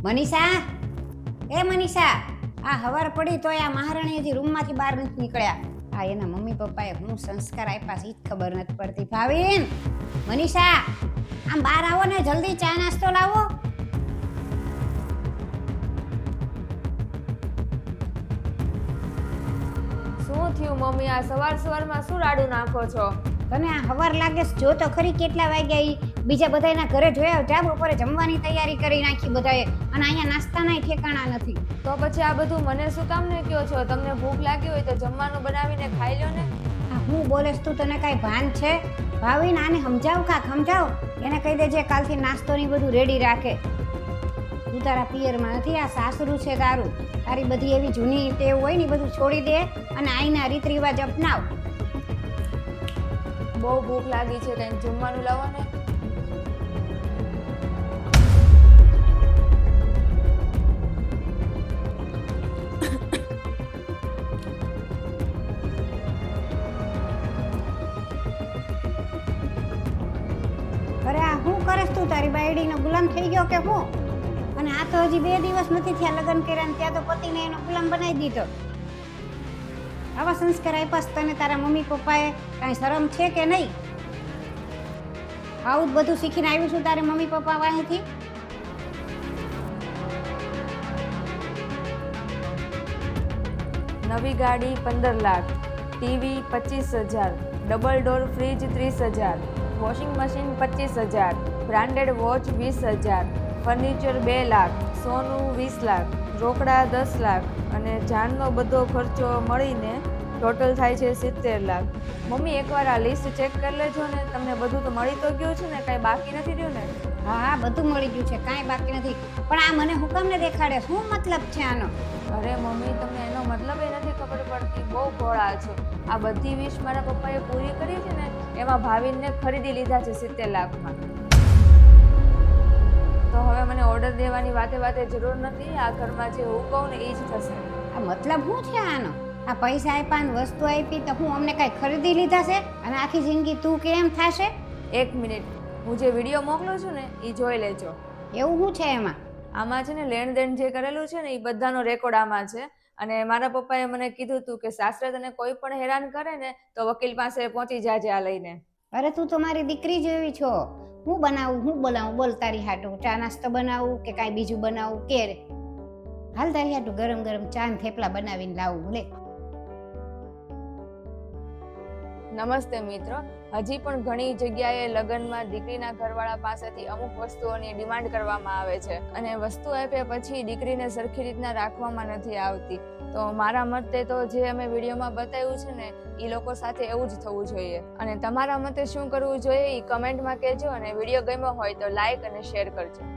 મનીષા, એ મનીષા, આ હવાર પડી તોય આ મહારાણી હજી રૂમમાંથી બહાર નથી નીકળ્યા. આ એના મમ્મી પપ્પાએ હું સંસ્કાર આપ્યા છે ઈ જ ખબર નથી પડતી. ભાવિન, મનીષા, આમ બહાર આવો ને, જલ્દી ચા નાસ્તો લાવો. શું થયું મમ્મી? આ સવારમાં શું રાડું નાખો છો? તને આ હવાર લાગે છે? જો તો ખરી કેટલા વાગ્યા ઈ. બીજા બધાયના ઘરે જોયા જા, બપોરે જમવાની તૈયારી કરી નાખી બધાએ, અને અહીંયા નાસ્તાનાય ઠેકાણા નથી. તો પછી આ બધું મને શું કામ ને કહો છો? તમને ભૂખ લાગી હોય તો જમવાનું બનાવીને ખાઈ લો ને. આ હું બોલેસ તું? તને કાંઈ ભાન છે? ભાવિન, આને સમજાવ, કાક સમજાવ. એને કહી દેજે કાલથી નાસ્તો ની બધું રેડી રાખે. તું તારા પિયરમાં નથી, આ સાસરું છે તારું. તારી બધી એવી જૂની ટેવ હોય ને બધું છોડી દે અને આઈના રીત રિવાજ અપનાવ. બહુ ભૂખ લાગી છે, કંઈક જમવાનું લાવો ને. અરે આ શું કરેસ તું? તારી બાયડીનો ગુલામ થઈ ગયો કે હું? અને આ તો હજી 2 દિવસ નથી થયા લગ્ન કર્યા ને ત્યાં તો પતિને એનો ગુલામ બનાવી દીધો. આવા સંસ્કાર આપ્યા છે તને તારા મમ્મી પપ્પાએ? કાંઈ શરમ છે કે નહીં? આવું જ બધું શીખીને આવ્યું છું તારે મમ્મી પપ્પા વાંહેથી? નવી ગાડી 15 lakh, TV 25,000, double door fridge 30,000, washing machine 25,000, branded watch 20,000, furniture 2 lakh, સોનું 20 લાખ, રોકડા 10 લાખ અને જાનનો બધો ખર્ચો મળીને ટોટલ થાય છે 70 લાખ. મમ્મી, એકવાર આ લિસ્ટ ચેક કરી લેજો ને. તમને બધું તો મળી તો ગયું છે ને? કાંઈ બાકી નથી રહ્યું ને? હા હા, બધું મળી ગયું છે, કાંઈ બાકી નથી. પણ આ મને હુકમને દેખાડે, શું મતલબ છે આનો? અરે મમ્મી, તમને એનો મતલબ એ નથી ખબર પડતી. બહુ ભોળા છો. આ બધી વિશ મારા પપ્પાએ પૂરી કરી છે ને, એમાં ભાવિનને ખરીદી લીધા છે 70 લાખમાં. તો હવે મને ઓર્ડર દેવાની વાતે જરૂર નથી. આ ઘરમાં જે હું કહું ને એ જ થશે. આ મતલબ શું છે આનો? આ પૈસા આપ્યા ને વસ્તુ આપી તો હું અમને કાંઈ ખરીદી લીધા છે? અને આખી જિંદગી તું કેમ થાશે? એક મિનિટ, હું જે વિડીયો મોકલું છું ને એ જોઈ લેજો. એવું શું છે એમાં? આમાં છે ને લેણ દેણ જે કરેલું છે ને એ બધાનો રેકોર્ડ આમાં છે. અને મારા પપ્પાએ મને કીધું હતું કે સાસરે તને કોઈ પણ હેરાન કરે ને તો વકીલ પાસે પહોંચી જાજે આ લઈને. અરે તું તો મારી દીકરી જેવી છો. હું બનાવું, હું બોલાવું? બોલ તારી હાટું ચા નાસ્તો બનાવું કે કાંઈ બીજું બનાવું કે? હાલ તારી હાટું ગરમ ગરમ ચા ને થેપલા બનાવીને લાવું. લે. નમસ્તે મિત્રો. હજી પણ ઘણી જગ્યાએ લગ્નમાં દીકરીના ઘરવાળા પાસેથી અમુક વસ્તુઓની ડિમાન્ડ કરવામાં આવે છે અને વસ્તુ આપ્યા પછી દીકરીને સરખી રીતના રાખવામાં નથી આવતી. તો મારા મતે તો જે અમે વિડીયોમાં બતાવ્યું છે ને એ લોકો સાથે એવું જ થવું જોઈએ. અને તમારા મતે શું કરવું જોઈએ એ કમેન્ટમાં કહેજો અને વિડીયો ગમ્યો હોય તો લાઈક અને શેર કરજો.